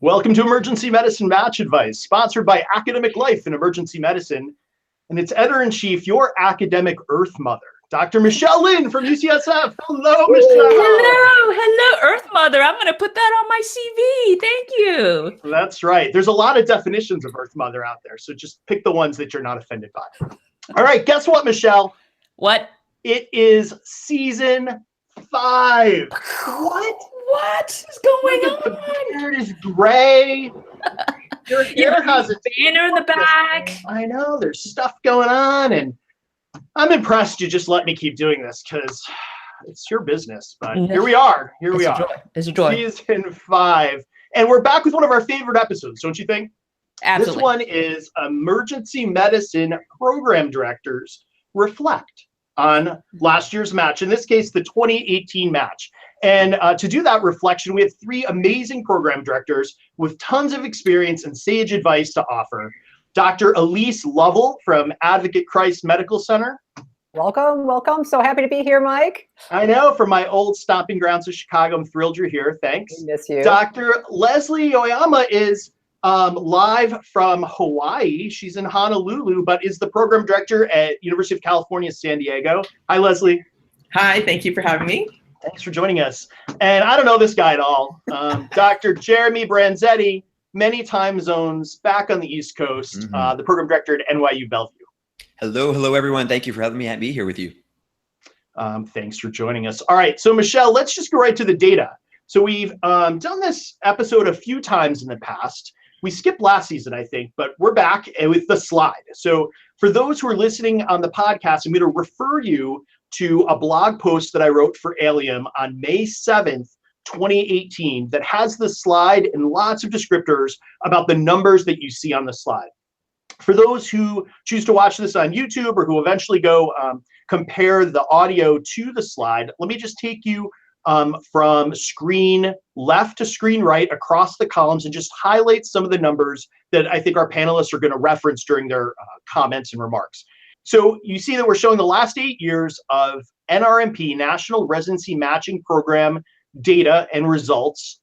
Welcome to Emergency Medicine Match Advice, sponsored by Academic Life in Emergency Medicine, and its editor-in-chief, your academic Earth Mother, Dr. Michelle Lin from UCSF. Hello, Michelle. Hello, Earth Mother. I'm going to put that on my CV. Thank you. That's right. There's a lot of definitions of Earth Mother out there, so just pick the ones that you're not offended by. All right, guess what, Michelle? What? It is season 5. What is going on? The beard is gray. Your hair has a banner in the back. I know, there's stuff going on, and I'm impressed you just let me keep doing this because it's your business. But here we are. It's a joy. Season 5. And we're back with one of our favorite episodes, don't you think? Absolutely. This one is Emergency Medicine Program Directors Reflect on last year's match, in this case, the 2018 match. And to do that reflection, we have 3 amazing program directors with tons of experience and sage advice to offer. Dr. Elise Lovell from Advocate Christ Medical Center. Welcome. So happy to be here, Mike. I know, from my old stomping grounds of Chicago. I'm thrilled you're here. Thanks. I miss you. Dr. Leslie Oyama is live from Hawaii. She's in Honolulu, but is the program director at University of California, San Diego. Hi, Leslie. Hi, thank you for having me. Thanks for joining us. And I don't know this guy at all. Dr. Jeremy Branzetti, many time zones, back on the East Coast, the program director at NYU Bellevue. Hello, everyone. Thank you for having me be here with you. Thanks for joining us. All right, so Michelle, let's just go right to the data. So we've done this episode a few times in the past. We skipped last season, I think, but we're back with the slide. So for those who are listening on the podcast, I'm going to refer you to a blog post that I wrote for Allium on May 7th, 2018, that has the slide and lots of descriptors about the numbers that you see on the slide. For those who choose to watch this on YouTube or who eventually go compare the audio to the slide, let me just take you from screen left to screen right across the columns and just highlight some of the numbers that I think our panelists are going to reference during their comments and remarks. So you see that we're showing the last 8 years of NRMP, National Residency Matching Program, data and results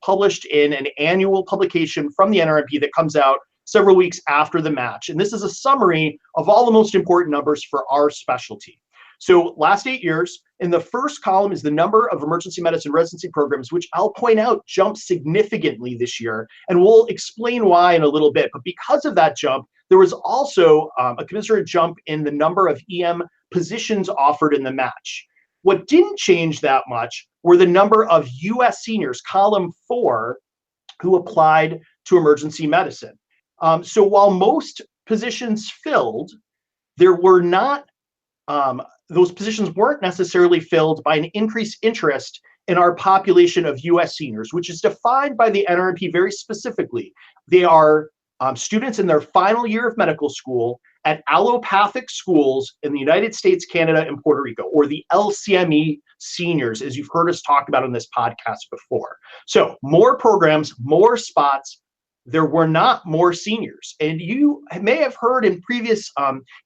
published in an annual publication from the NRMP that comes out several weeks after the match. And this is a summary of all the most important numbers for our specialty. So last 8 years, in the first column is the number of emergency medicine residency programs, which I'll point out jumped significantly this year. And we'll explain why in a little bit. But because of that jump, there was also a commensurate jump in the number of EM positions offered in the match. What didn't change that much were the number of US seniors, column 4, who applied to emergency medicine. So while most positions filled, there were not, those positions weren't necessarily filled by an increased interest in our population of US seniors, which is defined by the NRMP very specifically. They are students in their final year of medical school at allopathic schools in the United States, Canada, and Puerto Rico, or the LCME seniors, as you've heard us talk about on this podcast before. So more programs, more spots. There were not more seniors. And you may have heard in previous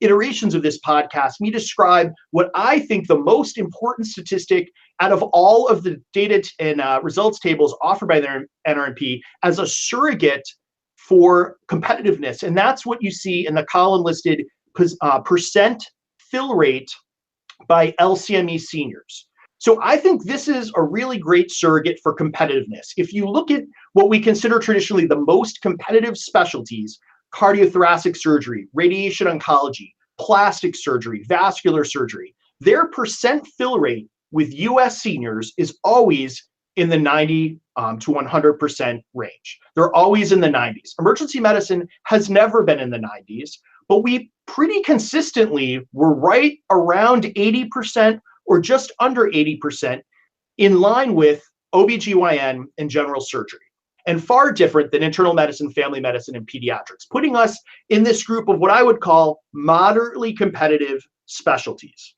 iterations of this podcast me describe what I think the most important statistic out of all of the data and results tables offered by the NRMP as a surrogate for competitiveness. And that's what you see in the column listed percent fill rate by LCME seniors. So I think this is a really great surrogate for competitiveness. If you look at what we consider traditionally the most competitive specialties, cardiothoracic surgery, radiation oncology, plastic surgery, vascular surgery, their percent fill rate with US seniors is always in the 90 to 100% range. They're always in the 90s. Emergency medicine has never been in the 90s, but we pretty consistently were right around 80% or just under 80% in line with OBGYN and general surgery, and far different than internal medicine, family medicine, and pediatrics, putting us in this group of what I would call moderately competitive specialties.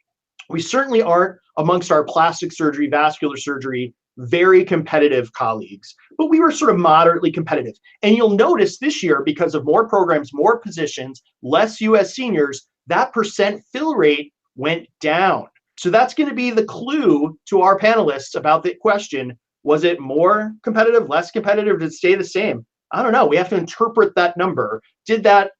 We certainly aren't amongst our plastic surgery, vascular surgery, very competitive colleagues, but we were sort of moderately competitive. And you'll notice this year, because of more programs, more positions, less US seniors, that percent fill rate went down. So that's going to be the clue to our panelists about the question, Was it more competitive, less competitive? Did it stay the same? I don't know. We have to interpret that number. Did that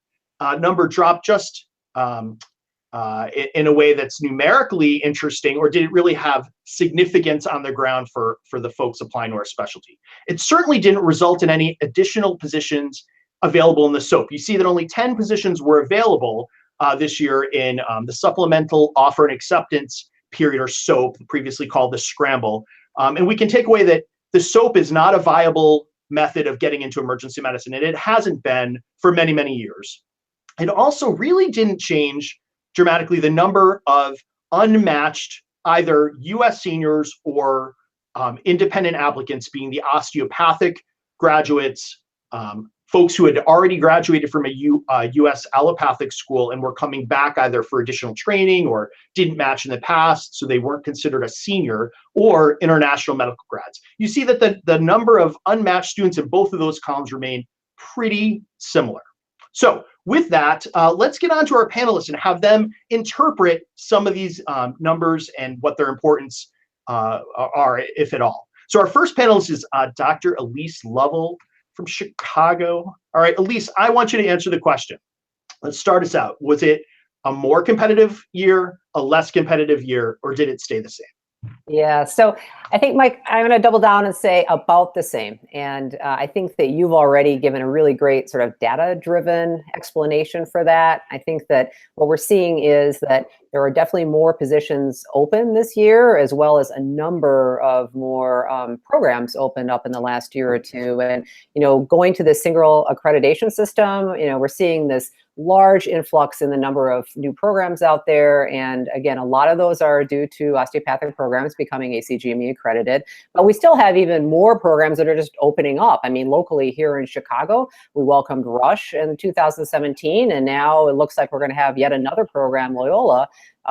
number drop just in a way that's numerically interesting, or did it really have significance on the ground for the folks applying to our specialty? It certainly didn't result in any additional positions available in the SOAP. You see that only 10 positions were available this year in the supplemental offer and acceptance period, or SOAP, previously called the scramble. And we can take away that the SOAP is not a viable method of getting into emergency medicine, and it hasn't been for many, many years. It also really didn't change dramatically the number of unmatched either US seniors or independent applicants, being the osteopathic graduates, folks who had already graduated from a US allopathic school and were coming back either for additional training or didn't match in the past, so they weren't considered a senior, or international medical grads. You see that the number of unmatched students in both of those columns remain pretty similar. So with that, let's get on to our panelists and have them interpret some of these numbers and what their importance are, if at all. So our first panelist is Dr. Elise Lovell from Chicago. All right, Elise, I want you to answer the question. Let's start us out. Was it a more competitive year, a less competitive year, or did it stay the same? Yeah, so I think, Mike, I'm going to double down and say about the same. And I think that you've already given a really great sort of data-driven explanation for that. I think that what we're seeing is that there are definitely more positions open this year, as well as a number of more programs opened up in the last year or two. And, going to the single accreditation system, we're seeing this large influx in the number of new programs out there. And again, a lot of those are due to osteopathic programs becoming ACGME accredited, but we still have even more programs that are just opening up. I mean, locally here in Chicago, we welcomed Rush in 2017, and now it looks like we're going to have yet another program, Loyola,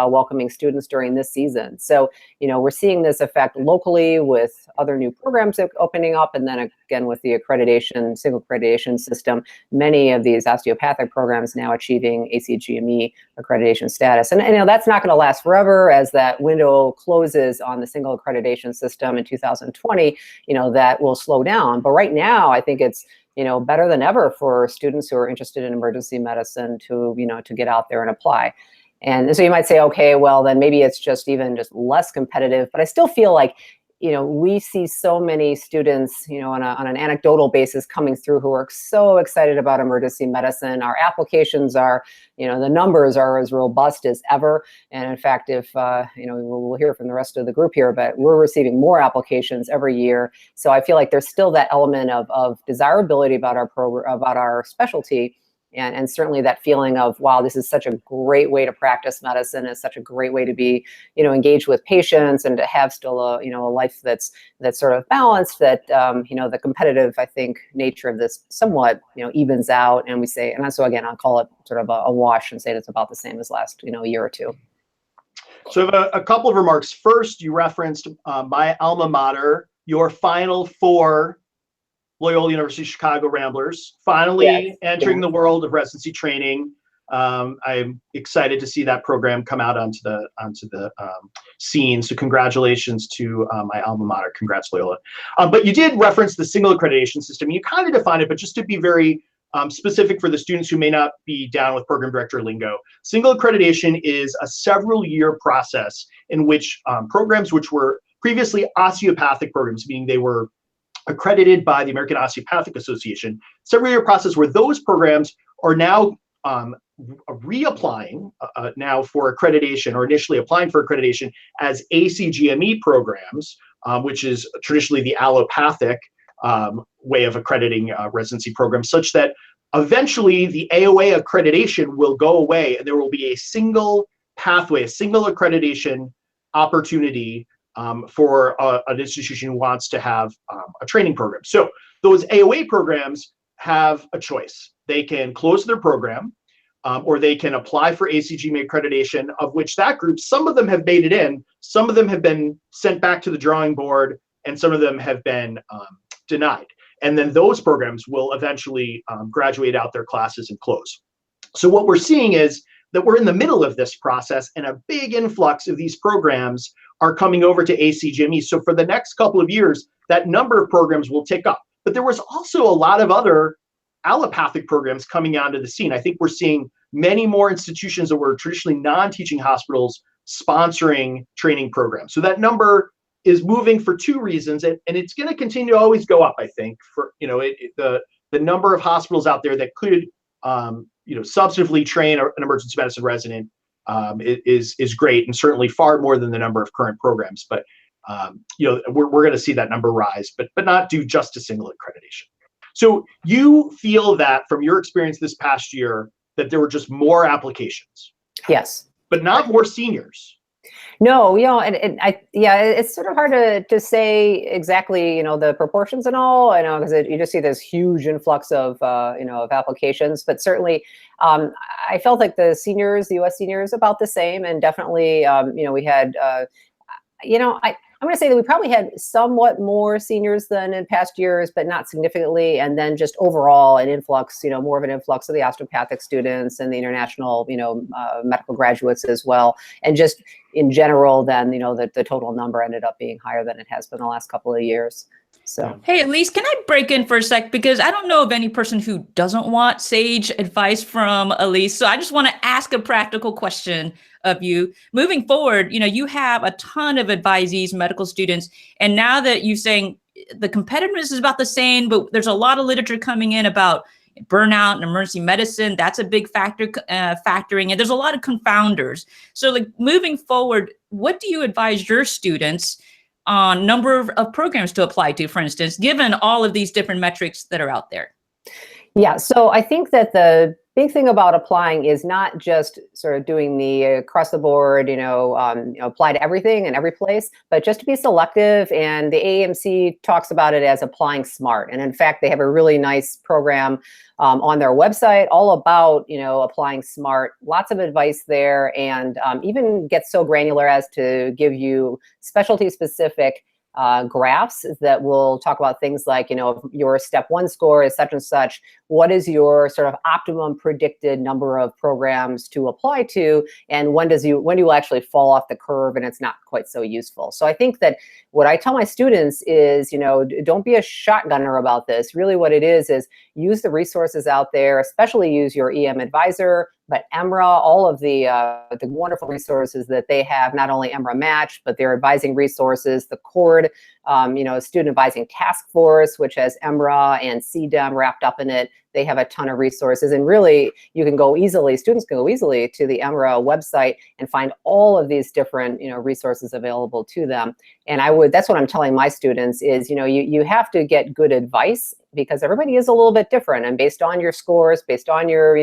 welcoming students during this season. So, we're seeing this effect locally with other new programs opening up, and then again with the accreditation, single accreditation system, many of these osteopathic programs now achieving ACGME accreditation status. And that's not going to last forever. As that window closes on the single accreditation system in 2020, that will slow down. But right now, I think it's better than ever for students who are interested in emergency medicine to get out there and apply. And so you might say, okay, well, then maybe it's just less competitive. But I still feel like, we see so many students, on an anecdotal basis coming through who are so excited about emergency medicine. Our applications are, the numbers are as robust as ever. And in fact, if, we'll hear from the rest of the group here, but we're receiving more applications every year. So I feel like there's still that element of desirability about our program, about our specialty. And certainly that feeling of, wow, this is such a great way to practice medicine. It's such a great way to be, engaged with patients and to have still a life that's sort of balanced, that, the competitive, I think, nature of this somewhat, evens out. And we say, and so again, I'll call it sort of a wash and say it's about the same as last, year or two. So I have a couple of remarks. First, you referenced my alma mater, your Final Four Loyola University Chicago Ramblers, finally entering the world of residency training. I'm excited to see that program come out onto the scene. So congratulations to my alma mater. Congrats, Loyola. But you did reference the single accreditation system. You kind of defined it, but just to be very specific for the students who may not be down with program director lingo, single accreditation is a several-year process in which programs which were previously osteopathic programs, meaning they were accredited by the American Osteopathic Association, several-year process where those programs are now reapplying now for accreditation, or initially applying for accreditation as ACGME programs, which is traditionally the allopathic way of accrediting residency programs, such that eventually the AOA accreditation will go away and there will be a single pathway, a single accreditation opportunity for an institution who wants to have a training program. So those AOA programs have a choice. They can close their program, or they can apply for ACGME accreditation, of which that group, some of them have made it in, some of them have been sent back to the drawing board, and some of them have been denied. And then those programs will eventually graduate out their classes and close. So what we're seeing is that we're in the middle of this process, and a big influx of these programs are coming over to ACGME. So for the next couple of years, that number of programs will tick up. But there was also a lot of other allopathic programs coming onto the scene. I think we're seeing many more institutions that were traditionally non-teaching hospitals sponsoring training programs. So that number is moving for two reasons, and it's going to continue to always go up, I think, for the number of hospitals out there that could substantively train an emergency medicine resident is great, and certainly far more than the number of current programs. But we're going to see that number rise, but not due just to single accreditation. So you feel that from your experience this past year that there were just more applications? Yes. But not more seniors. No, it's sort of hard to say exactly, the proportions and all, because you just see this huge influx of, of applications. But certainly, I felt like the U.S. seniors, about the same, and definitely, we had, I'm going to say that we probably had somewhat more seniors than in past years, but not significantly. And then just overall an influx, more of an influx of the osteopathic students and the international, medical graduates as well. And just in general, then, the total number ended up being higher than it has been the last couple of years. So, hey, Elise, can I break in for a sec? Because I don't know of any person who doesn't want sage advice from Elise. So I just want to ask a practical question of you. Moving forward, you have a ton of advisees, medical students, and now that you're saying the competitiveness is about the same, but there's a lot of literature coming in about burnout and emergency medicine. That's a big factor, factoring, and there's a lot of confounders. So moving forward, what do you advise your students on number of programs to apply to, for instance, given all of these different metrics that are out there? Yeah, so I think that the big thing about applying is not just sort of doing the across the board, apply to everything and every place, but just to be selective. And the AAMC talks about it as applying smart. And in fact, they have a really nice program on their website all about, applying smart, lots of advice there, and even gets so granular as to give you specialty specific graphs that will talk about things like, if your step 1 score is such and such, what is your sort of optimum predicted number of programs to apply to, and when do you actually fall off the curve and it's not quite so useful. So I think that what I tell my students is, don't be a shotgunner about this. Really what it is use the resources out there, especially use your EM advisor, but EMRA, all of the wonderful resources that they have, not only EMRA Match, but their advising resources, the CORD, Student Advising Task Force, which has EMRA and CDEM wrapped up in it. They have a ton of resources, and really you can go easily, students can go easily to the EMRA website and find all of these different, resources available to them. And that's what I'm telling my students is, you have to get good advice because everybody is a little bit different, and based on your scores, based on your,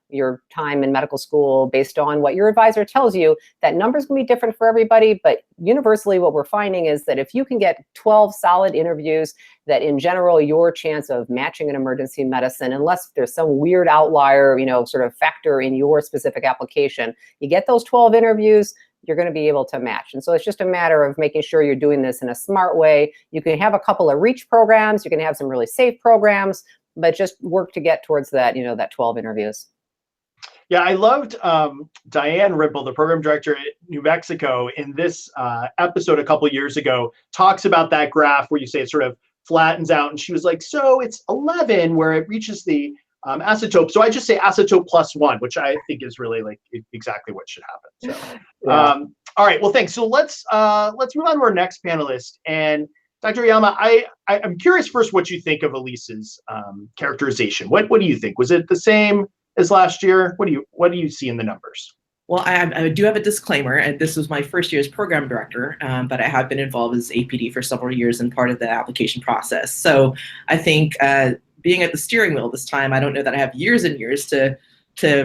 your time in medical school, based on what your advisor tells you, that number's gonna be different for everybody. But universally, what we're finding is that if you can get 12 solid interviews, that in general, your chance of matching an emergency medicine, unless there's some weird outlier, sort of factor in your specific application, you get those 12 interviews, you're going to be able to match. And so it's just a matter of making sure you're doing this in a smart way. You can have a couple of reach programs, you can have some really safe programs, but just work to get towards that, that 12 interviews. Yeah, I loved Diane Ripple, the program director at New Mexico, in this episode a couple years ago, talks about that graph where you say it sort of flattens out. And she was like, so it's 11 where it reaches the asymptote. So I just say asymptote +1, which I think is really exactly what should happen. So, Yeah. All right, well, thanks. So let's move on to our next panelist. And Dr. Oyama, I'm curious first what you think of Elise's characterization. What do you think? Was it the same as last year? What do you see in the numbers? Well, I do have a disclaimer, and this was my first year as program director, but I have been involved as APD for several years and part of the application process. So I think being at the steering wheel this time, I don't know that I have years and years to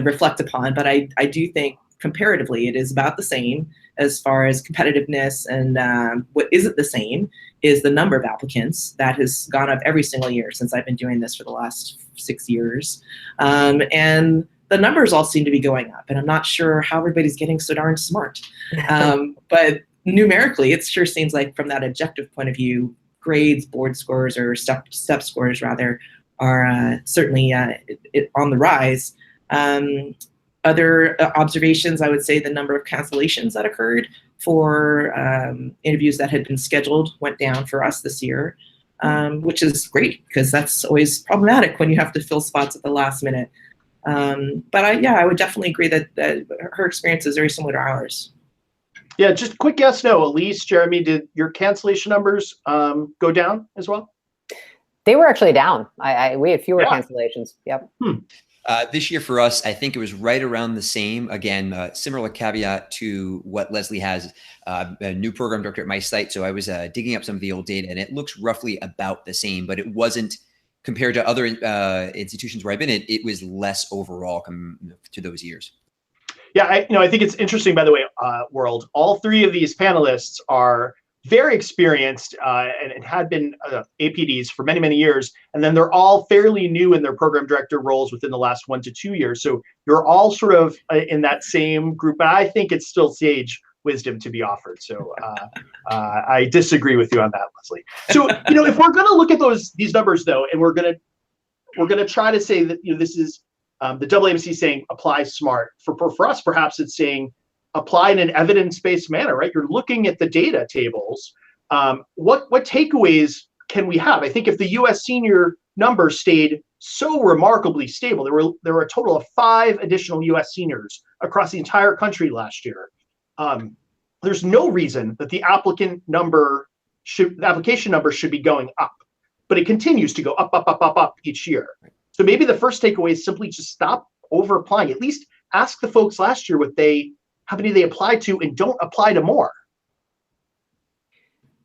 reflect upon, but I do think comparatively it is about the same as far as competitiveness. And what isn't the same is the number of applicants that has gone up every single year since I've been doing this for the last 6 years. And the numbers all seem to be going up, and I'm not sure how everybody's getting so darn smart. But numerically, it sure seems like from that objective point of view, grades, board scores, or step scores rather, are certainly on the rise. Other observations, I would say the number of cancellations that occurred for interviews that had been scheduled went down for us this year, which is great because that's always problematic when you have to fill spots at the last minute. But I would definitely agree that her experience is very similar to ours. Yeah, just quick yes, no. Elise, Jeremy, did your cancellation numbers go down as well? They were actually down. We had fewer Yeah. cancellations. Yep. This year for us, I think it was right around the same. Again, similar caveat to what Leslie has, a new program director at my site. So I was digging up some of the old data, and it looks roughly about the same, but it wasn't compared to other institutions where I've been in. It was less overall to those years. Yeah, I think it's interesting, by the way, World. All three of these panelists are very experienced and had been APDs for many, many years. And then they're all fairly new in their program director roles within the last 1 to 2 years. So you're all sort of in that same group. But I think it's still sage wisdom to be offered. So I disagree with you on that, Leslie. So, if we're going to look at these numbers, though, and we're going to try to say that, this is the AAMC saying apply smart. For us, perhaps it's saying apply in an evidence-based manner, right? You're looking at the data tables. What takeaways can we have? I think if the U.S. senior number stayed so remarkably stable, there were a total of 5 additional U.S. seniors across the entire country last year. There's no reason that the application number should be going up, but it continues to go up each year. So maybe the first takeaway is simply just stop over applying. At least ask the folks last year how many they applied to, and don't apply to more.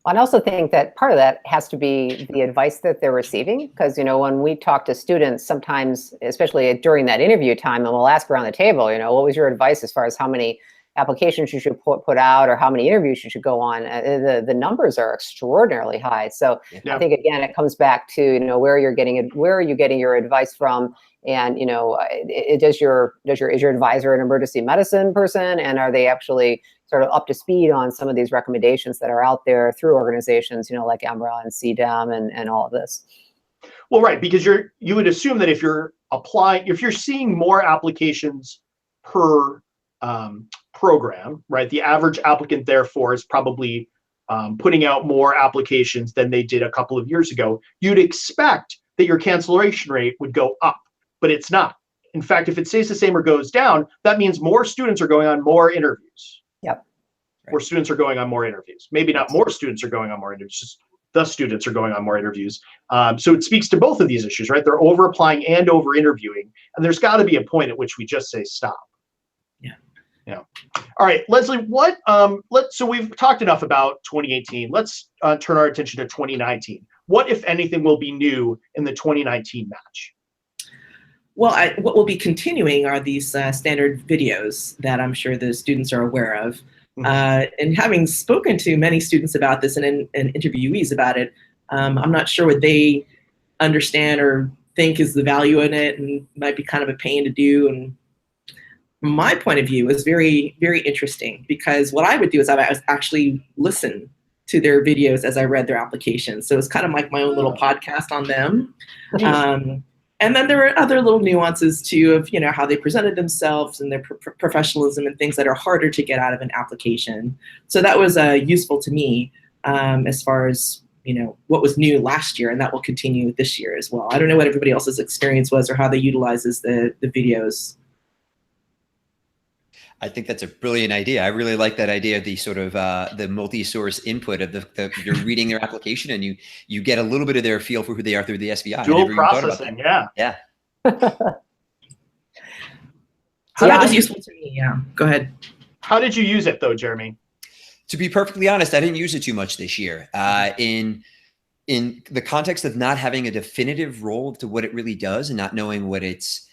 I also think that part of that has to be the advice that they're receiving, because when we talk to students, sometimes, especially during that interview time, and we'll ask around the table, what was your advice as far as how many applications you should put out or how many interviews you should go on? The numbers are extraordinarily high. So Yeah. I think again it comes back to where are you getting your advice from, and is your advisor an emergency medicine person, and are they actually sort of up to speed on some of these recommendations that are out there through organizations like EMRA and CDEM and all of this? Well, right, because you would assume that if you're seeing more applications per program, right, the average applicant therefore is probably putting out more applications than they did a couple of years ago. You'd expect that your cancellation rate would go up, but it's not. In fact, if it stays the same or goes down, that means more students are going on more interviews. Yep. More students are going on more interviews. Maybe not more students are going on more interviews, just the students are going on more interviews. So it speaks to both of these issues, right? They're over applying and over interviewing. And there's got to be a point at which we just say stop. Yeah. All right, Leslie, so we've talked enough about 2018. Let's turn our attention to 2019. What, if anything, will be new in the 2019 match? Well, what will be continuing are these standard videos that I'm sure the students are aware of. And having spoken to many students about this and interviewees about it, I'm not sure what they understand or think is the value in it, and might be kind of a pain to do. And from my point of view, is very, very interesting, because what I would do is I would actually listen to their videos as I read their applications. So it's kind of like my own little podcast on them. And then there are other little nuances too of how they presented themselves and their professionalism and things that are harder to get out of an application. So that was useful to me as far as what was new last year, and that will continue this year as well. I don't know what everybody else's experience was or how they utilizes the videos. I think that's a brilliant idea. I really like that idea of the sort of the multi-source input of you're reading their application and you get a little bit of their feel for who they are through the SVI. Dual processing, yeah. That was useful to me. Yeah, go ahead. How did you use it though, Jeremy? To be perfectly honest, I didn't use it too much this year. In the context of not having a definitive role to what it really does and not knowing what it's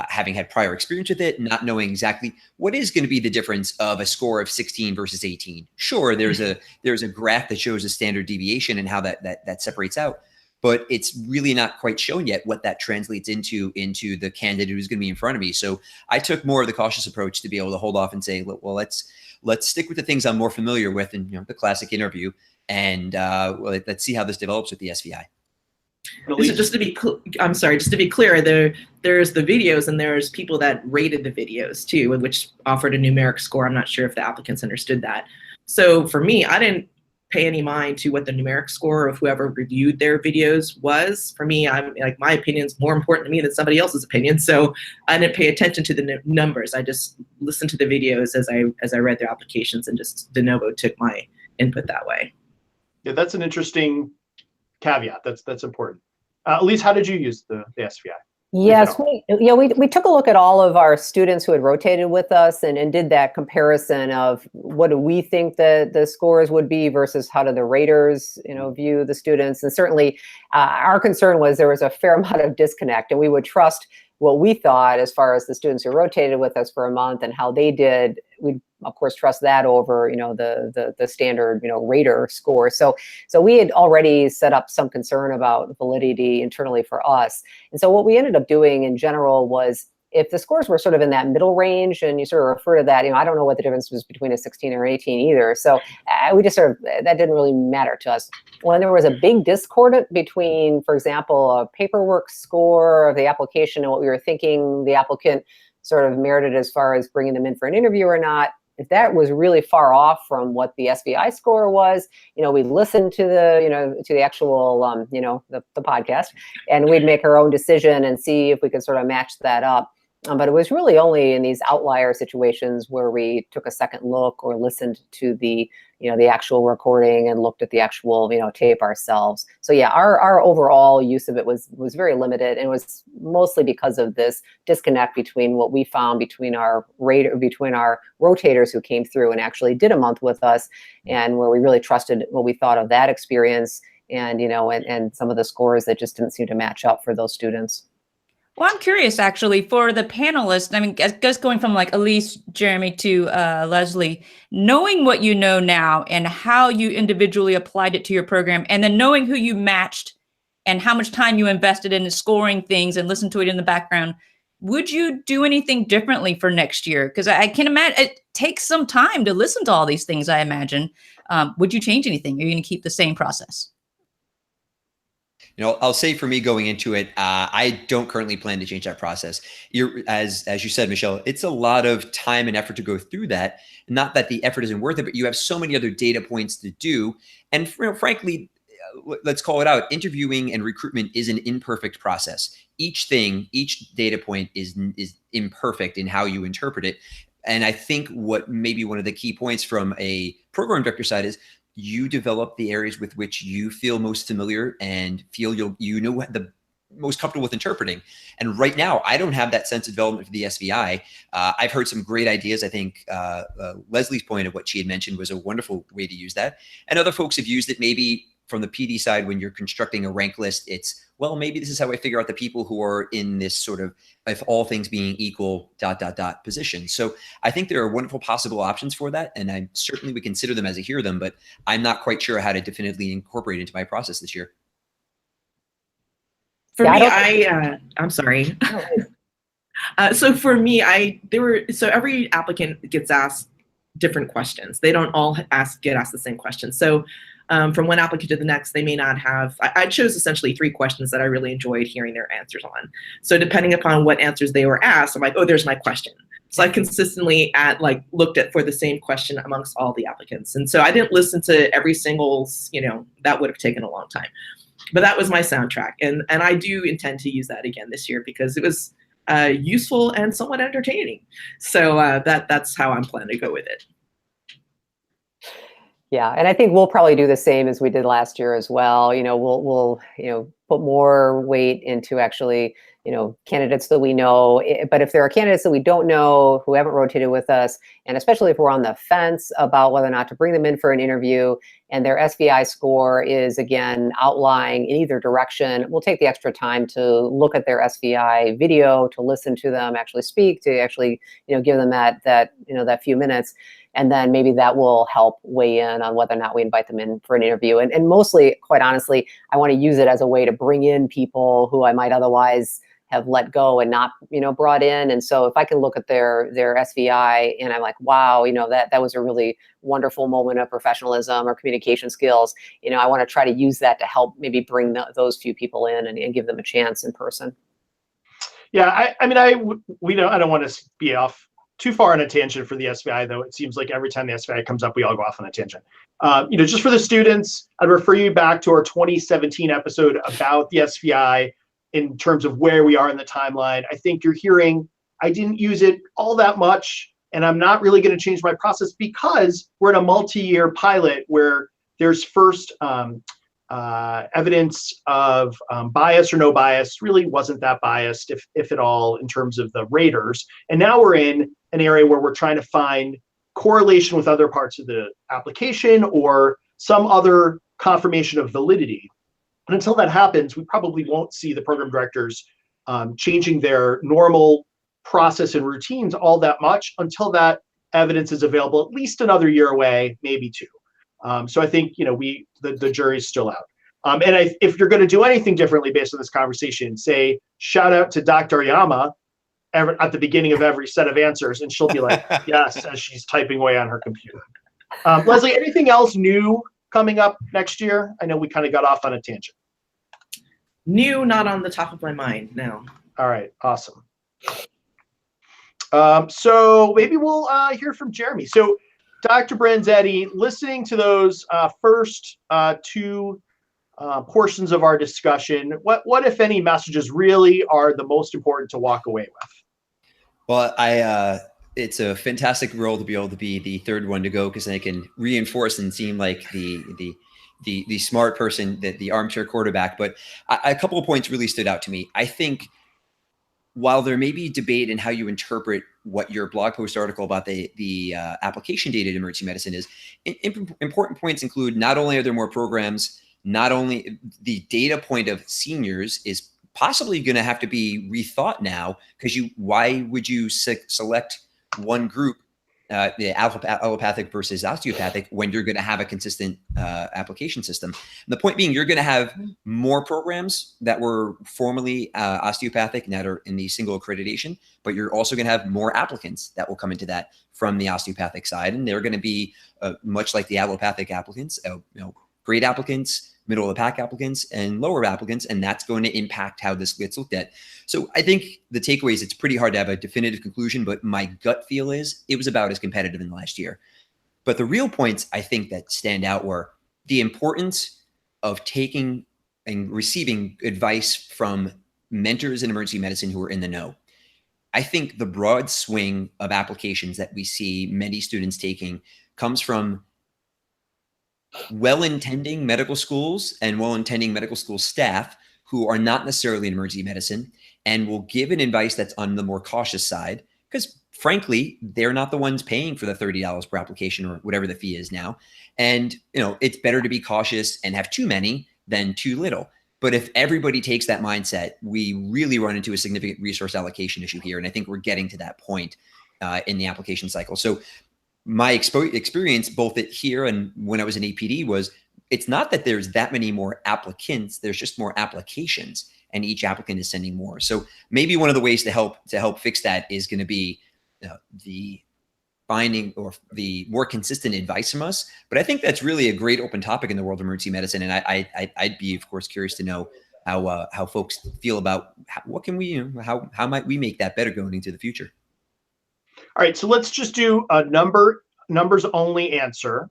having had prior experience with it, not knowing exactly what is going to be the difference of a score of 16 versus 18. Sure, there's a graph that shows a standard deviation and how that separates out, but it's really not quite shown yet what that translates into the candidate who's going to be in front of me. So I took more of the cautious approach to be able to hold off and say, well, let's stick with the things I'm more familiar with, and the classic interview, and let's see how this develops with the SVI. So just to be clear, there's the videos and there's people that rated the videos too, which offered a numeric score. I'm not sure if the applicants understood that. So for me, I didn't pay any mind to what the numeric score of whoever reviewed their videos was. For me, I'm like, my opinion's more important to me than somebody else's opinion. So I didn't pay attention to the numbers. I just listened to the videos as I read their applications and just de novo took my input that way. Yeah, that's an interesting caveat. That's important. Elise, how did you use the SVI? Yes, we took a look at all of our students who had rotated with us and did that comparison of what do we think the scores would be versus how do the raters, view the students. And certainly our concern was there was a fair amount of disconnect, and we would trust what we thought as far as the students who rotated with us for a month and how they did. We'd of course trust that over the standard rater score. So we had already set up some concern about validity internally for us. And so what we ended up doing in general was, if the scores were sort of in that middle range, and you sort of refer to that, I don't know what the difference was between a 16 or 18 either. So we just that didn't really matter to us. When there was a big discordant between, for example, a paperwork score of the application and what we were thinking the applicant sort of merited as far as bringing them in for an interview or not, if that was really far off from what the SVI score was, we listened to the actual, the podcast, and we'd make our own decision and see if we could sort of match that up. But it was really only in these outlier situations where we took a second look or listened to the actual recording and looked at the actual, tape ourselves. So yeah, our overall use of it was very limited, and it was mostly because of this disconnect between what we found between our rotators who came through and actually did a month with us, and where we really trusted what we thought of that experience, and and some of the scores that just didn't seem to match up for those students. Well, I'm curious, actually, for the panelists. I mean, just going from like Elise, Jeremy to Leslie, knowing what you know now and how you individually applied it to your program, and then knowing who you matched and how much time you invested in scoring things and listen to it in the background, would you do anything differently for next year? Because I can imagine it takes some time to listen to all these things, I imagine. Would you change anything? Or are you going to keep the same process? I'll say for me going into it, I don't currently plan to change that process. As you said, Michelle, it's a lot of time and effort to go through that. Not that the effort isn't worth it, but you have so many other data points to do. And frankly, let's call it out. Interviewing and recruitment is an imperfect process. Each data point is imperfect in how you interpret it. And I think what maybe one of the key points from a program director side is, you develop the areas with which you feel most familiar and feel the most comfortable with interpreting. And right now, I don't have that sense of development for the SVI. I've heard some great ideas. I think Leslie's point of what she had mentioned was a wonderful way to use that. And other folks have used it maybe from the PD side when you're constructing a rank list. It's, well, maybe this is how I figure out the people who are in this sort of, if all things being equal, ... position. So I think there are wonderful possible options for that. And I certainly would consider them as I hear them, but I'm not quite sure how to definitively incorporate into my process this year. For me, I'm sorry. So for me, so every applicant gets asked different questions. They don't all get asked the same question. So from one applicant to the next, they may not have, I chose essentially 3 questions that I really enjoyed hearing their answers on. So depending upon what answers they were asked, I'm like, oh, there's my question. So I consistently looked at for the same question amongst all the applicants. And so I didn't listen to every single, that would have taken a long time. But that was my soundtrack. And I do intend to use that again this year because it was useful and somewhat entertaining. So that's how I'm planning to go with it. Yeah, and I think we'll probably do the same as we did last year as well. We'll put more weight into actually, candidates that we know. But if there are candidates that we don't know who haven't rotated with us, and especially if we're on the fence about whether or not to bring them in for an interview, and their SVI score is again outlying in either direction, we'll take the extra time to look at their SVI video, to listen to them actually speak, to actually give them that few minutes. And then maybe that will help weigh in on whether or not we invite them in for an interview. And mostly, quite honestly, I want to use it as a way to bring in people who I might otherwise have let go and not, brought in. And so if I can look at their SVI and I'm like, wow, that was a really wonderful moment of professionalism or communication skills, I want to try to use that to help maybe bring those few people in and give them a chance in person. Yeah, I don't want to be off too far on a tangent for the SVI, though. It seems like every time the SVI comes up, we all go off on a tangent. Just for the students, I'd refer you back to our 2017 episode about the SVI in terms of where we are in the timeline. I think you're hearing I didn't use it all that much, and I'm not really going to change my process because we're in a multi-year pilot where there's first evidence of bias or no bias. Really wasn't that biased, if at all, in terms of the raters. And now we're in an area where we're trying to find correlation with other parts of the application or some other confirmation of validity. And until that happens, we probably won't see the program directors changing their normal process and routines all that much until that evidence is available, at least another year away, maybe two. So I think the jury's still out. If you're going to do anything differently based on this conversation, say shout out to Dr. Yama at the beginning of every set of answers, and she'll be like, yes, as she's typing away on her computer. Leslie, anything else new coming up next year? I know we kind of got off on a tangent. New, not on the top of my mind, no. All right, awesome. So maybe we'll hear from Jeremy. So Dr. Branzetti, listening to those first two portions of our discussion, what if any messages really are the most important to walk away with? Well, it's a fantastic role to be able to be the third one to go, because I can reinforce and seem like the smart person, the armchair quarterback. But a couple of points really stood out to me. I think while there may be debate in how you interpret what your blog post article about the application data in emergency medicine is, important points include not only are there more programs, not only the data point of seniors is possibly going to have to be rethought now, because why would you select one group, the allopathic versus osteopathic, when you're going to have a consistent application system? And the point being, you're going to have more programs that were formerly osteopathic now are in the single accreditation, but you're also going to have more applicants that will come into that from the osteopathic side, and they're going to be much like the allopathic applicants, great applicants, middle of the pack applicants, and lower applicants, and that's going to impact how this gets looked at. So I think the takeaway is it's pretty hard to have a definitive conclusion, but my gut feel is it was about as competitive in the last year. But the real points I think that stand out were the importance of taking and receiving advice from mentors in emergency medicine who are in the know. I think the broad swing of applications that we see many students taking comes from well-intending medical schools and well-intending medical school staff who are not necessarily in emergency medicine and will give an advice that's on the more cautious side, because frankly, they're not the ones paying for the $30 per application or whatever the fee is now. And it's better to be cautious and have too many than too little. But if everybody takes that mindset, we really run into a significant resource allocation issue here. And I think we're getting to that point in the application cycle. So my experience both at here and when I was in APD was, it's not that there's that many more applicants, there's just more applications, and each applicant is sending more. So maybe one of the ways to help fix that is going to be the finding or the more consistent advice from us. But I think that's really a great open topic in the world of emergency medicine, and I'd be, of course, curious to know how folks feel about what can we, how might we make that better going into the future. All right, so let's just do a numbers only answer.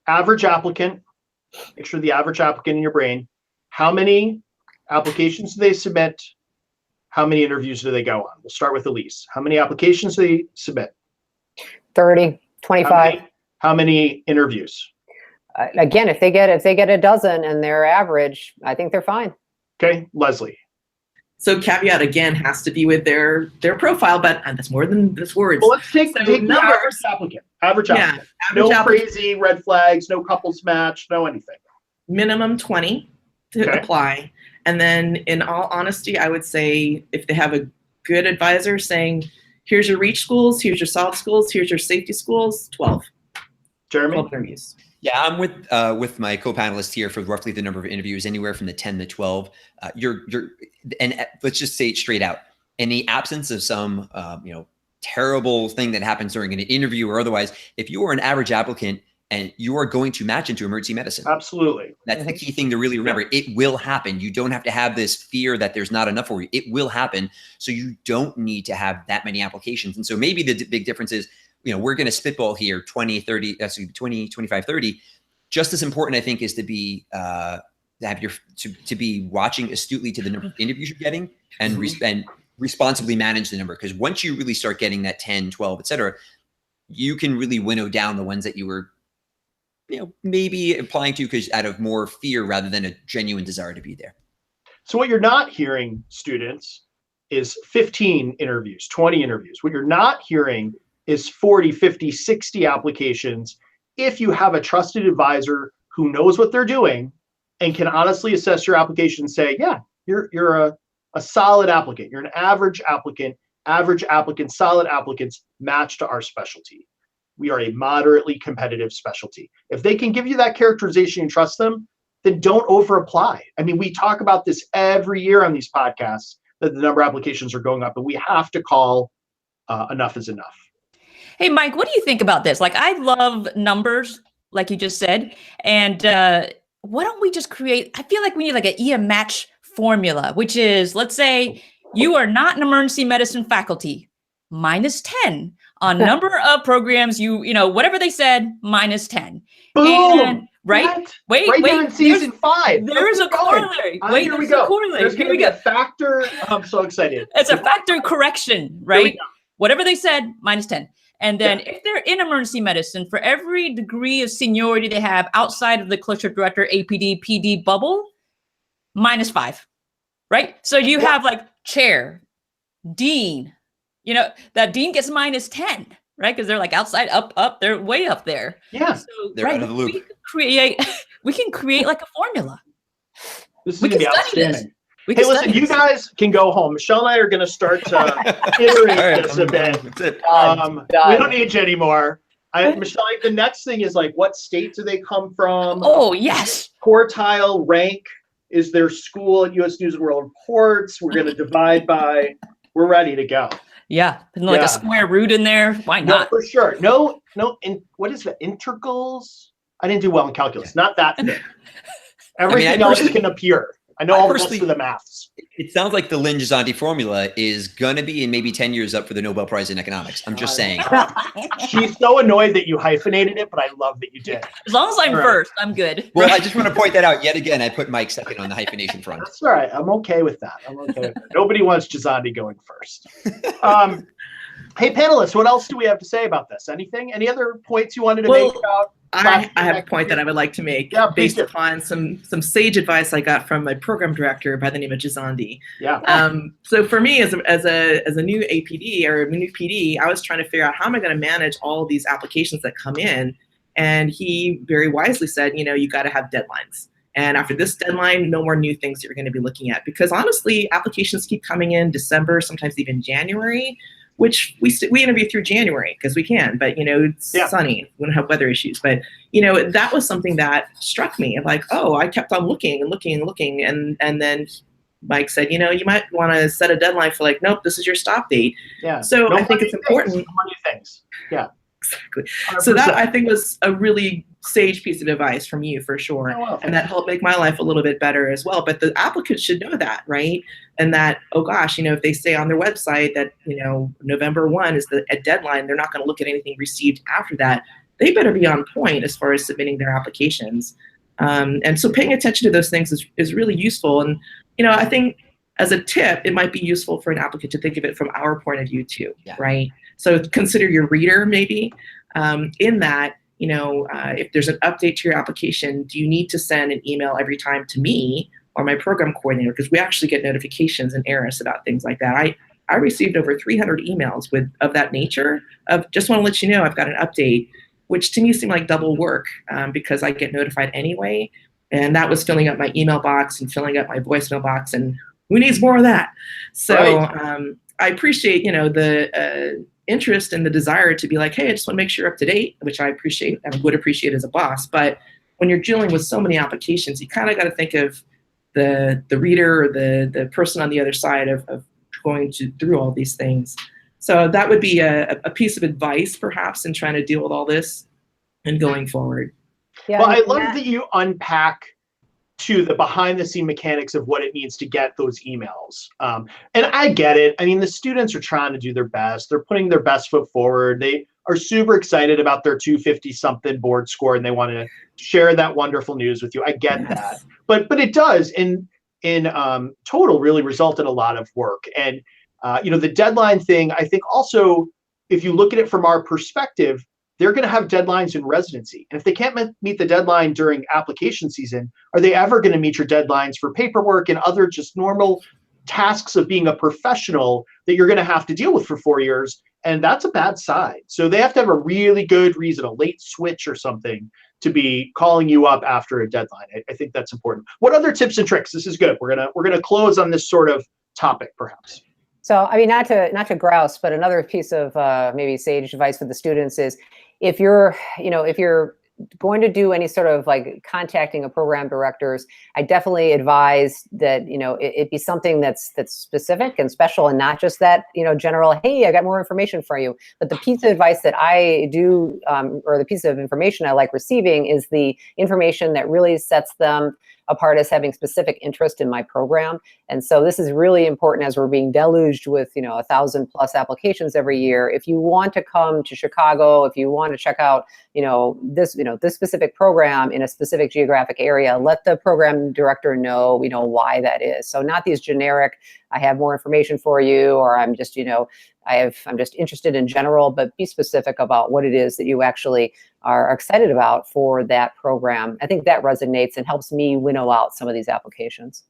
Average applicant, make sure the average applicant in your brain, how many applications do they submit? How many interviews do they go on? We'll start with Elise. How many applications do they submit? 30, 25. How many interviews? Again, if they get a dozen and they're average, I think they're fine. Okay, Leslie. So caveat again has to be with their profile, but that's more than just words. Well, let's take the average applicant. Average applicant. No crazy red flags, no couples match, no anything. Minimum 20 to apply. And then in all honesty, I would say if they have a good advisor saying, here's your reach schools, here's your solid schools, here's your safety schools, 12. Jeremy? 12 interviews. Yeah, I'm with my co-panelists here for roughly the number of interviews, anywhere from the 10 to 12. And let's just say it straight out. In the absence of some terrible thing that happens during an interview or otherwise, if you are an average applicant and you are going to match into emergency medicine. Absolutely. That's the key thing to really remember. It will happen. You don't have to have this fear that there's not enough for you. It will happen. So you don't need to have that many applications. And so maybe the big difference is, we're going to spitball here 20, 30, 20, 25, 30. Just as important, I think, is to be to be watching astutely to the number of interviews you're getting and responsibly manage the number. Because once you really start getting that 10, 12, et cetera, you can really winnow down the ones that you were, maybe applying to because out of more fear rather than a genuine desire to be there. So what you're not hearing, students, is 15 interviews, 20 interviews. What you're not hearing is 40, 50, 60 applications if you have a trusted advisor who knows what they're doing and can honestly assess your application and say, yeah, you're a solid applicant. You're an average applicant, solid applicants match to our specialty. We are a moderately competitive specialty. If they can give you that characterization and trust them, then don't over apply. I mean, we talk about this every year on these podcasts that the number of applications are going up, and we have to call enough is enough. Hey, Mike, what do you think about this? Like, I love numbers, like you just said. And why don't we just create, I feel like we need like an EM match formula, which is, let's say you are not an emergency medicine faculty, -10 on number of programs, whatever they said, -10. Boom! And, right? What? Wait, here in season 5. There's a corollary. Wait, here we go. There's going to be a factor. I'm so excited. It's a factor correction, right? Whatever they said, -10. And then if they're in emergency medicine, for every degree of seniority they have outside of the clinician director, APD, PD bubble, -5, right? So you have like chair, dean, that dean gets -10, right? Because they're like outside, up, they're way up there. Yeah. So, they're out of the loop. We can create like a formula. This is going to be outstanding. Hey, listen, you guys can go home. Michelle and I are going to start to iterate this a bit. That's it. We don't need you anymore. Michelle, the next thing is like, what state do they come from? Oh, yes. Quartile rank is their school at U.S. News and World Reports. We're going to divide by. We're ready to go. Yeah, and like a square root in there. Why not? No, for sure. No. What is the integrals? I didn't do well in calculus. Not that thing. Everything else can appear. I know all the rest of the maths. It sounds like the Lynn Gisanti formula is going to be in maybe 10 years up for the Nobel Prize in economics. I'm just saying. She's so annoyed that you hyphenated it, but I love that you did. As long as I'm first, I'm good. Well, I just want to point that out yet again. I put Mike second on the hyphenation front. That's all right. I'm okay with that. Nobody wants Gisanti going first. Hey, panelists, what else do we have to say about this? Anything? Any other points you wanted to make about? I have a point that I would like to make based upon some sage advice I got from my program director by the name of Gisanti. Yeah. So for me, as a new APD or a new PD, I was trying to figure out how am I going to manage all of these applications that come in, and he very wisely said, you got to have deadlines. And after this deadline, no more new things that you're going to be looking at, because honestly, applications keep coming in December, sometimes even January, which we interview through January because we can, but it's sunny, we don't have weather issues. But that was something that struck me. I'm like, oh, I kept on looking and looking and looking, and then Mike said, you might want to set a deadline for like, nope, this is your stop date. Yeah. So I think it's important. No new things. Yeah. Exactly. 100%. So that I think was a really sage piece of advice from you for sure. Oh, well, and that helped make my life a little bit better as well. But the applicants should know that, right? And that, oh gosh, if they say on their website that, November 1 is the deadline, they're not going to look at anything received after that. They better be on point as far as submitting their applications. And so paying attention to those things is really useful. And, I think as a tip, it might be useful for an applicant to think of it from our point of view too, right? So consider your reader maybe in that, if there's an update to your application, do you need to send an email every time to me or my program coordinator? Because we actually get notifications and ARIS about things like that. I received over 300 emails of that nature of just want to let you know I've got an update, which to me seemed like double work because I get notified anyway. And that was filling up my email box and filling up my voicemail box, and who needs more of that? So I appreciate, the interest and the desire to be like, hey, I just want to make sure you're up to date, which I appreciate and would appreciate as a boss. But when you're dealing with so many applications, you kind of got to think of the reader or the person on the other side of going through all these things. So that would be a piece of advice, perhaps, in trying to deal with all this. and going forward. Yeah, Well, I and love that- that you unpack to the behind the scene mechanics of what it means to get those emails. And I get it. I mean, the students are trying to do their best. They're putting their best foot forward. They are super excited about their 250 something board score, and they want to share that wonderful news with you. I get that. But it does in total really result in a lot of work. And the deadline thing, I think also, if you look at it from our perspective, they're going to have deadlines in residency. And if they can't meet the deadline during application season, are they ever going to meet your deadlines for paperwork and other just normal tasks of being a professional that you're going to have to deal with for 4 years? And that's a bad sign. So they have to have a really good reason, a late switch or something, to be calling you up after a deadline. I think that's important. What other tips and tricks? This is good. We're gonna close on this sort of topic, perhaps. So, I mean, not to grouse, but another piece of maybe sage advice for the students is if you're going to do any sort of like contacting a program directors, I definitely advise that, it be something that's specific and special, and not just that, general, hey, I got more information for you. But the piece of advice that I do, or the piece of information I like receiving, is the information that really sets them apart as having specific interest in my program. And so this is really important as we're being deluged with 1,000+ applications every year. If you want to come to Chicago, if you want to check out this specific program in a specific geographic area, let the program director know why that is. So not these generic, I have more information for you, or I'm just I'm just interested in general, but be specific about what it is that you actually are excited about for that program. I think that resonates and helps me winnow out some of these applications.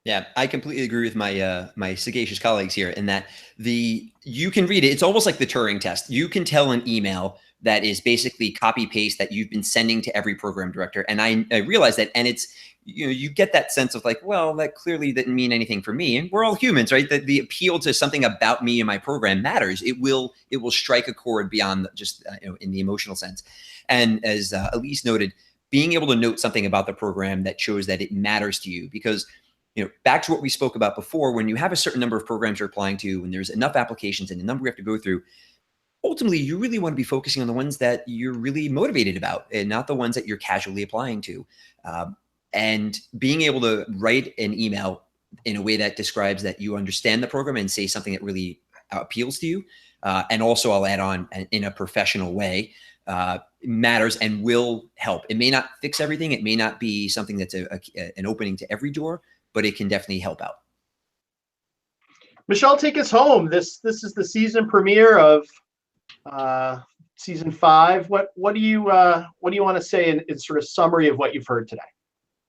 Yeah, I completely agree with my sagacious colleagues here in that you can read it. It's almost like the Turing test. You can tell an email that is basically copy paste that you've been sending to every program director. And I realize that, and it's, you get that sense of like, well, that clearly didn't mean anything for me. And we're all humans, right? The appeal to something about me and my program matters. It will strike a chord beyond just in the emotional sense. And as Elise noted, being able to note something about the program that shows that it matters to you, because back to what we spoke about before, when you have a certain number of programs you're applying to, and there's enough applications and the number you have to go through, ultimately, you really want to be focusing on the ones that you're really motivated about and not the ones that you're casually applying to. And being able to write an email in a way that describes that you understand the program and say something that really appeals to you. And also, I'll add on, in a professional way, matters and will help. It may not fix everything. It may not be something that's an opening to every door, but it can definitely help out. Michelle, take us home. This is the season premiere of season 5. What do you want to say in sort of summary of what you've heard today?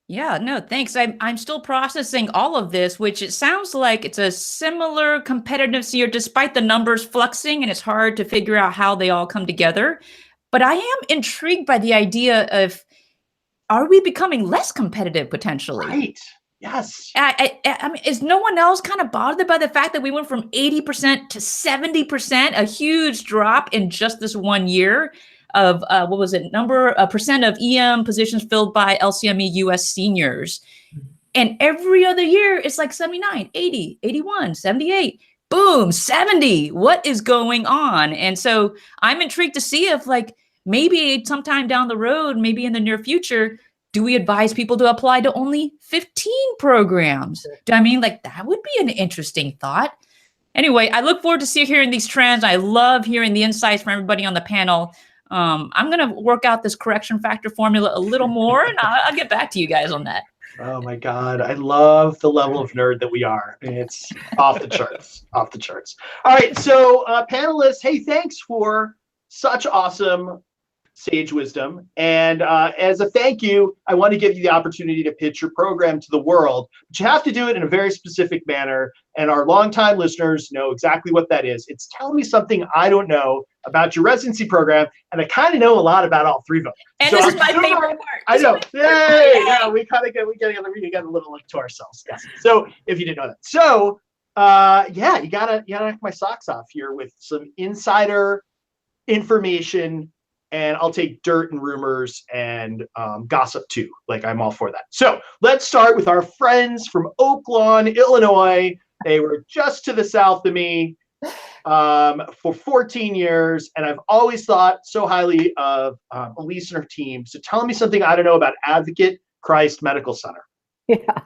Yeah, no, thanks. I'm still processing all of this, which it sounds like it's a similar competitive year, despite the numbers fluxing, and it's hard to figure out how they all come together. But I am intrigued by the idea of, are we becoming less competitive potentially? Right. Yes. I mean, is no one else kind of bothered by the fact that we went from 80% to 70%, a huge drop in just this 1 year of, what was it, percent of EM positions filled by LCME US seniors. And every other year, it's like 79, 80, 81, 78, boom, 70. What is going on? And so I'm intrigued to see if maybe sometime down the road, maybe in the near future, do we advise people to apply to only 15 programs? That would be an interesting thought. Anyway, I look forward to hearing these trends. I love hearing the insights from everybody on the panel. I'm going to work out this correction factor formula a little more, and I'll get back to you guys on that. Oh my God, I love the level of nerd that we are. It's off the charts, off the charts. All right, so panelists, hey, thanks for such awesome sage wisdom. And as a thank you, I want to give you the opportunity to pitch your program to the world. But you have to do it in a very specific manner. And our longtime listeners know exactly what that is. It's tell me something I don't know about your residency program. And I kind of know a lot about all 3 of them. And so this is my favorite part. I know. Yay! Yeah, we got a little look to ourselves. Yes. So if you didn't know that. So yeah, you gotta knock my socks off here with some insider information. And I'll take dirt and rumors and gossip too. I'm all for that. So let's start with our friends from Oak Lawn, Illinois. They were just to the south of me. for 14 years, and I've always thought so highly of Elise and her team. So tell me something I don't know about Advocate Christ Medical Center. Yeah.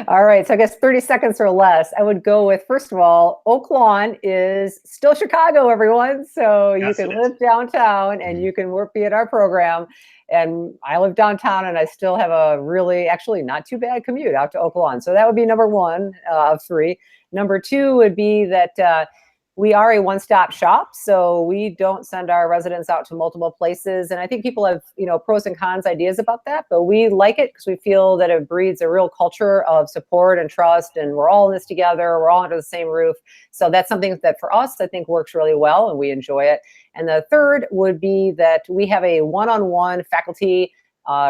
All right. So I guess 30 seconds or less. I would go with, first of all, Oak Lawn is still Chicago, everyone. So you Yes, can it live downtown and you can be at our program. And I live downtown and I still have a really, actually not too bad commute out to Oak Lawn. So that would be number one of three. Number two would be that we are a one-stop shop, so we don't send our residents out to multiple places. And I think people have, pros and cons ideas about that, but we like it because we feel that it breeds a real culture of support and trust, and we're all in this together, we're all under the same roof. So that's something that for us, I think works really well and we enjoy it. And the third would be that we have a one-on-one faculty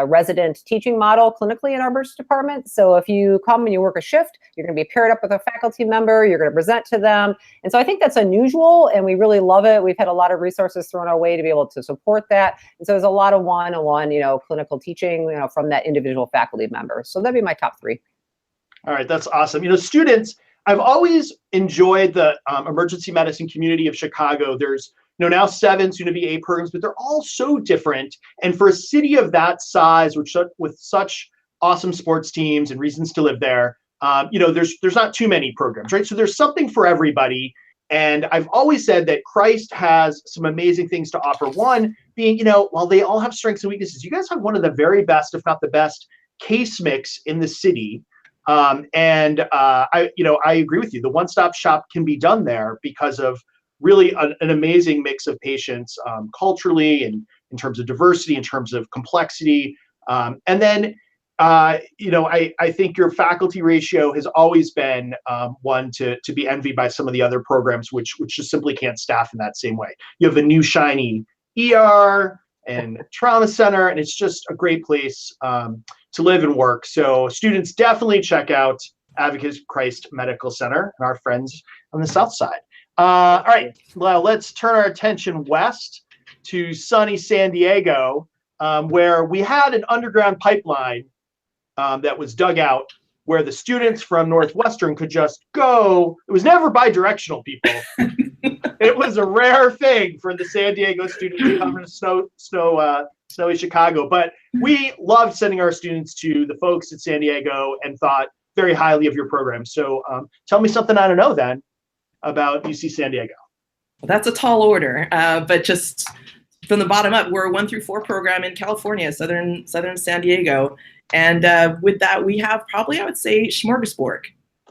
resident teaching model clinically in our emergency department. So if you come and you work a shift, you're going to be paired up with a faculty member, you're going to present to them. And so I think that's unusual and we really love it. We've had a lot of resources thrown our way to be able to support that. And so there's a lot of one-on-one, clinical teaching, from that individual faculty member. So that'd be my top three. All right, that's awesome. Students, I've always enjoyed the emergency medicine community of Chicago. There's now 7 soon to be 8 programs, but they're all so different. And for a city of that size, with such awesome sports teams and reasons to live there, there's not too many programs, right? So there's something for everybody. And I've always said that Christ has some amazing things to offer. One being, while they all have strengths and weaknesses, you guys have one of the very best, if not the best, case mix in the city. I agree with you. The one-stop shop can be done there because of really an amazing mix of patients culturally and in terms of diversity, in terms of complexity. And then, I think your faculty ratio has always been one to be envied by some of the other programs, which just simply can't staff in that same way. You have a new shiny ER and trauma center, and it's just a great place to live and work. So students, definitely check out Advocate Christ Medical Center and our friends on the South Side. All right, well, let's turn our attention west to sunny San Diego, where we had an underground pipeline that was dug out where the students from Northwestern could just go. It was never bi-directional, people. It was a rare thing for the San Diego students to come to snowy Chicago. But we loved sending our students to the folks at San Diego and thought very highly of your program. So tell me something I don't know then about UC San Diego. Well, that's a tall order, but just from the bottom up, we're a 1 through 4 program in California, southern San Diego. And with that, we have probably, I would say, smorgasbord.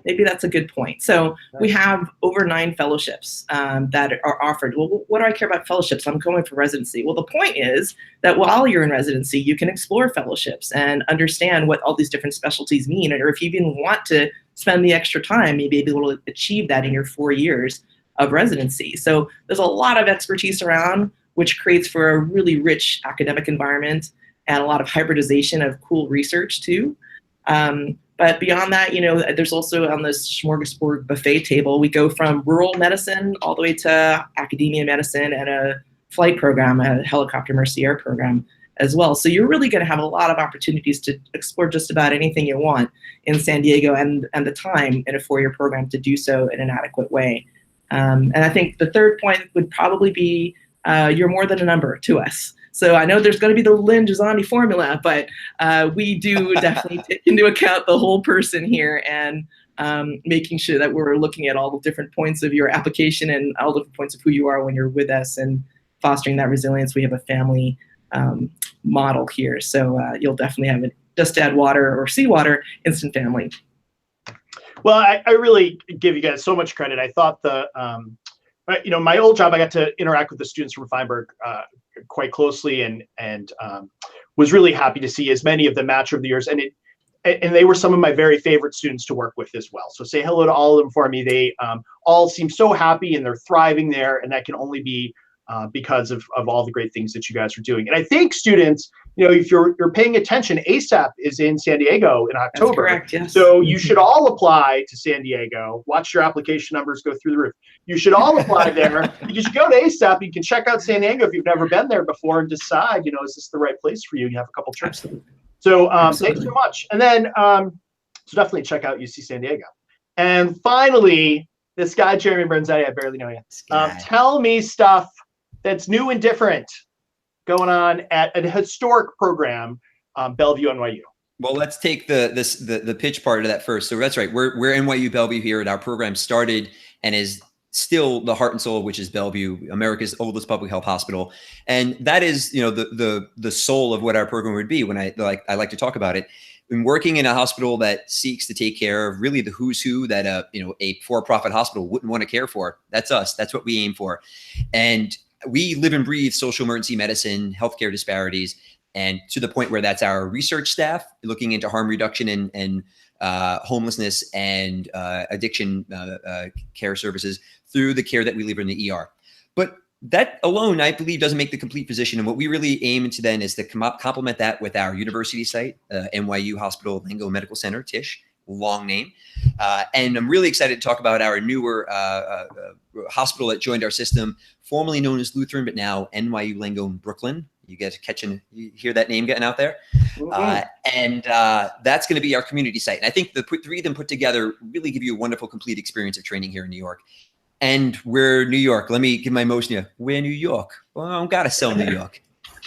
Maybe that's a good point. So we have over 9 fellowships that are offered. Well, what do I care about fellowships? I'm going for residency. Well, the point is that while you're in residency, you can explore fellowships and understand what all these different specialties mean. Or if you even want to spend the extra time, you may be able to achieve that in your 4 years of residency. So there's a lot of expertise around, which creates for a really rich academic environment and a lot of hybridization of cool research too. But beyond that, there's also on this smorgasbord buffet table, we go from rural medicine all the way to academia medicine and a flight program, a helicopter mercy air program as well. So you're really going to have a lot of opportunities to explore just about anything you want in San Diego and the time in a 4-year program to do so in an adequate way. And I think the third point would probably be you're more than a number to us. So I know there's going to be the Lynn Gisani formula, but we do definitely take into account the whole person here and making sure that we're looking at all the different points of your application and all the different points of who you are when you're with us and fostering that resilience. We have a family model here. So you'll definitely have it, just add water or seawater, instant family. Well, I really give you guys so much credit. I thought my old job, I got to interact with the students from Feinberg quite closely and was really happy to see as many of them match over the years. And they were some of my very favorite students to work with as well. So say hello to all of them for me. They all seem so happy and they're thriving there. And that can only be because of all the great things that you guys are doing. And I think students, if you're paying attention, ASAP is in San Diego in October. That's correct, yes. So you should all apply to San Diego. Watch your application numbers go through the roof. You should all apply there because you go to ASAP, you can check out San Diego if you've never been there before and decide, is this the right place for you? You have a couple trips. Absolutely. So thanks so much. And then, so definitely check out UC San Diego. And finally, This guy, Jeremy Bernzetti, I barely know you. This guy. Tell me stuff that's new and different going on at a historic program, Bellevue NYU. Well, let's take the pitch part of that first. So that's right. We're NYU Bellevue here, and our program started and is still the heart and soul of which is Bellevue, America's oldest public health hospital. And that is, you know, the soul of what our program would be. When I like to talk about it. In working in a hospital that seeks to take care of really the who's who that a for-profit hospital wouldn't want to care for. That's us. That's what we aim for. And we live and breathe social emergency medicine, healthcare disparities, and to the point where that's our research staff looking into harm reduction and homelessness and addiction care services through the care that we leave in the ER. But that alone, I believe, doesn't make the complete physician. And what we really aim into then is to complement that with our university site, NYU Hospital Lingo Medical Center, TISH, long name. And I'm really excited to talk about our newer hospital that joined our system, formerly known as Lutheran, but now NYU Langone Brooklyn. You guys you hear that name getting out there? And that's going to be our community site. And I think the three of them put together really give you a wonderful, complete experience of training here in New York. And we're New York. Let me give my emotion here. We're New York. Well, I don't got to sell New York.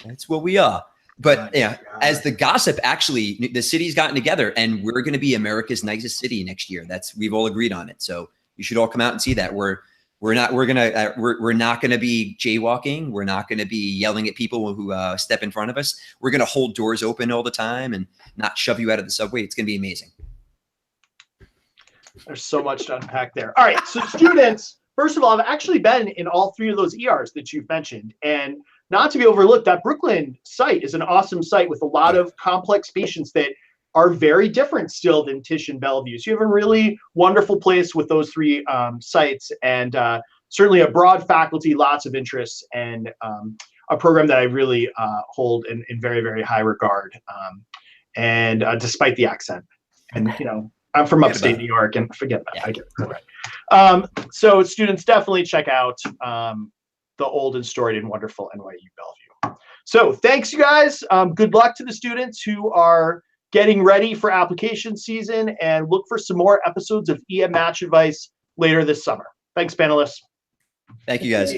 That's what we are. But yeah, as the gossip, actually, the city's gotten together and we're going to be America's nicest city next year. We've all agreed on it. So you should all come out and see that. We're not going to be jaywalking. We're not going to be yelling at people who step in front of us. We're going to hold doors open all the time and not shove you out of the subway. It's going to be amazing. There's so much to unpack there. All right, so students, first of all, I've actually been in all three of those ERs that you've mentioned, and not to be overlooked, that Brooklyn site is an awesome site with a lot of complex patients that are very different still than Tisch and Bellevue. So you have a really wonderful place with those three sites, and certainly a broad faculty, lots of interests, and a program that I really hold in very, very high regard. And despite the accent, and I'm from upstate New York, and forget about it. I get it. Right. So students, definitely check out the old and storied and wonderful NYU Bellevue. So thanks, you guys. Good luck to the students who are getting ready for application season, and look for some more episodes of EM Match Advice later this summer. Thanks, panelists. Thank you, guys.